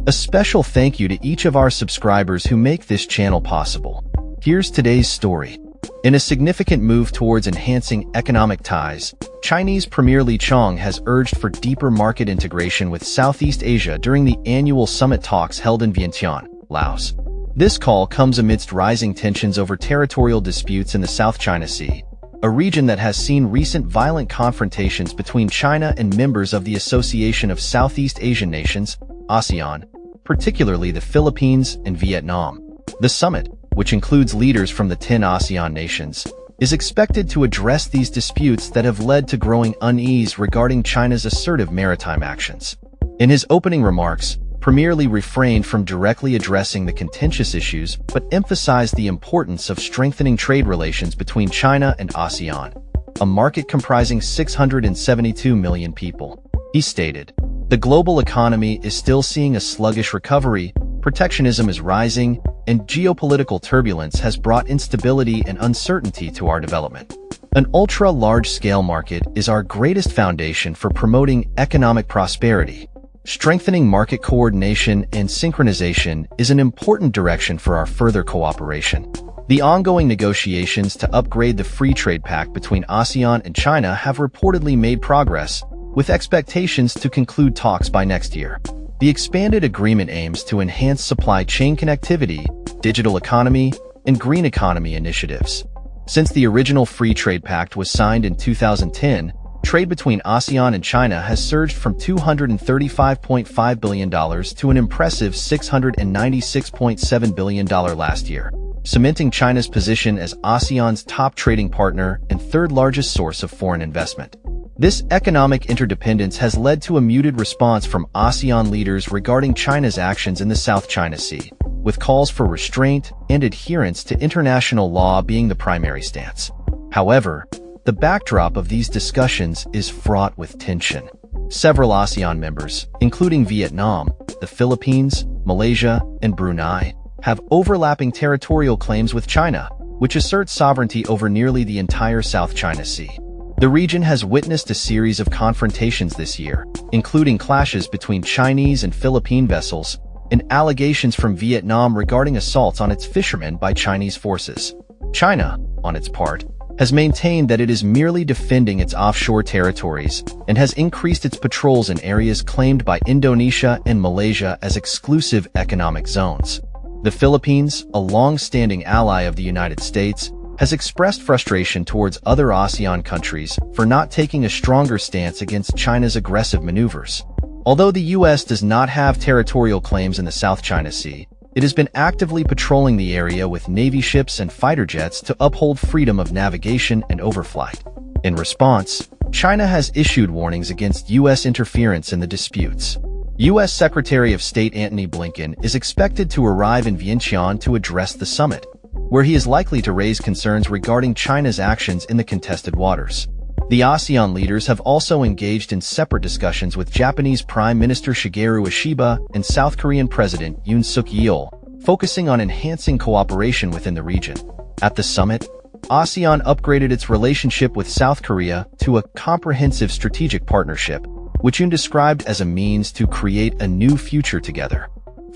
A special thank you to each of our subscribers who make this channel possible. Here's today's story. In a significant move towards enhancing economic ties, Chinese Premier Li Qiang has urged for deeper market integration with Southeast Asia during the annual summit talks held in Vientiane, Laos. This call comes amidst rising tensions over territorial disputes in the South China Sea, a region that has seen recent violent confrontations between China and members of the Association of Southeast Asian Nations, ASEAN, particularly the Philippines and Vietnam. The summit, which includes leaders from the 10 ASEAN nations, is expected to address these disputes that have led to growing unease regarding China's assertive maritime actions. In his opening remarks, Premier Li refrained from directly addressing the contentious issues but emphasized the importance of strengthening trade relations between China and ASEAN, a market comprising 672 million people. He stated, "The global economy is still seeing a sluggish recovery, protectionism is rising, and geopolitical turbulence has brought instability and uncertainty to our development. An ultra-large-scale market is our greatest foundation for promoting economic prosperity. Strengthening market coordination and synchronization is an important direction for our further cooperation." The ongoing negotiations to upgrade the Free Trade Pact between ASEAN and China have reportedly made progress, with expectations to conclude talks by next year. The expanded agreement aims to enhance supply chain connectivity, digital economy, and green economy initiatives. Since the original Free Trade Pact was signed in 2010, trade between ASEAN and China has surged from $235.5 billion to an impressive $696.7 billion last year, cementing China's position as ASEAN's top trading partner and third-largest source of foreign investment. This economic interdependence has led to a muted response from ASEAN leaders regarding China's actions in the South China Sea, with calls for restraint and adherence to international law being the primary stance. However, the backdrop of these discussions is fraught with tension. Several ASEAN members, including Vietnam, the Philippines, Malaysia, and Brunei, have overlapping territorial claims with China, which asserts sovereignty over nearly the entire South China Sea. The region has witnessed a series of confrontations this year, including clashes between Chinese and Philippine vessels, and allegations from Vietnam regarding assaults on its fishermen by Chinese forces. China, on its part, has maintained that it is merely defending its offshore territories and has increased its patrols in areas claimed by Indonesia and Malaysia as exclusive economic zones. The Philippines, a long-standing ally of the United States, has expressed frustration towards other ASEAN countries for not taking a stronger stance against China's aggressive maneuvers. Although the U.S. does not have territorial claims in the South China Sea, it has been actively patrolling the area with Navy ships and fighter jets to uphold freedom of navigation and overflight. In response, China has issued warnings against U.S. interference in the disputes. U.S. Secretary of State Antony Blinken is expected to arrive in Vientiane to address the summit, where he is likely to raise concerns regarding China's actions in the contested waters. The ASEAN leaders have also engaged in separate discussions with Japanese Prime Minister Shigeru Ishiba and South Korean President Yoon Suk-yeol, focusing on enhancing cooperation within the region. At the summit, ASEAN upgraded its relationship with South Korea to a comprehensive strategic partnership, which Yoon described as a means to create a new future together.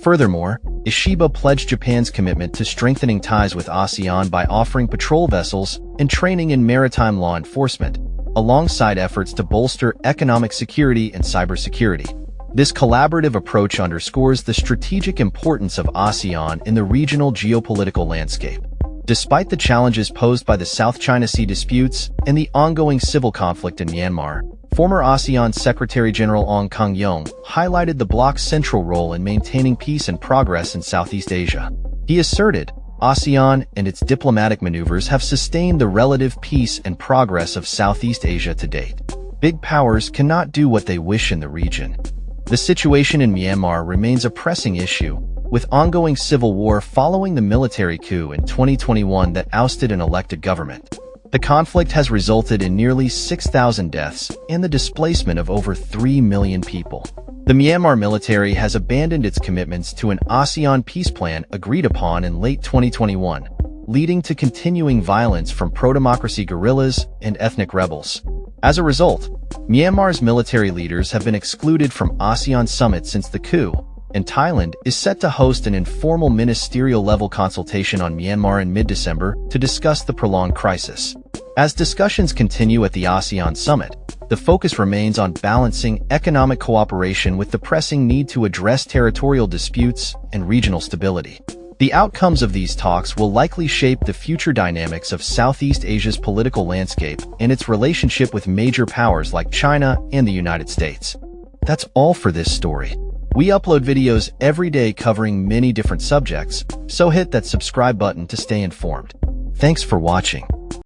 Furthermore, Ishiba pledged Japan's commitment to strengthening ties with ASEAN by offering patrol vessels and training in maritime law enforcement, alongside efforts to bolster economic security and cybersecurity. This collaborative approach underscores the strategic importance of ASEAN in the regional geopolitical landscape. Despite the challenges posed by the South China Sea disputes and the ongoing civil conflict in Myanmar, former ASEAN Secretary-General Ong Kang-yong highlighted the bloc's central role in maintaining peace and progress in Southeast Asia. He asserted, ASEAN and its diplomatic maneuvers have sustained the relative peace and progress of Southeast Asia to date. Big powers cannot do what they wish in the region. The situation in Myanmar remains a pressing issue, with ongoing civil war following the military coup in 2021 that ousted an elected government. The conflict has resulted in nearly 6,000 deaths and the displacement of over 3 million people. The Myanmar military has abandoned its commitments to an ASEAN peace plan agreed upon in late 2021, leading to continuing violence from pro-democracy guerrillas and ethnic rebels. As a result, Myanmar's military leaders have been excluded from ASEAN summits since the coup, and Thailand is set to host an informal ministerial-level consultation on Myanmar in mid-December to discuss the prolonged crisis. As discussions continue at the ASEAN summit, the focus remains on balancing economic cooperation with the pressing need to address territorial disputes and regional stability. The outcomes of these talks will likely shape the future dynamics of Southeast Asia's political landscape and its relationship with major powers like China and the United States. That's all for this story. We upload videos every day covering many different subjects, so hit that subscribe button to stay informed. Thanks for watching.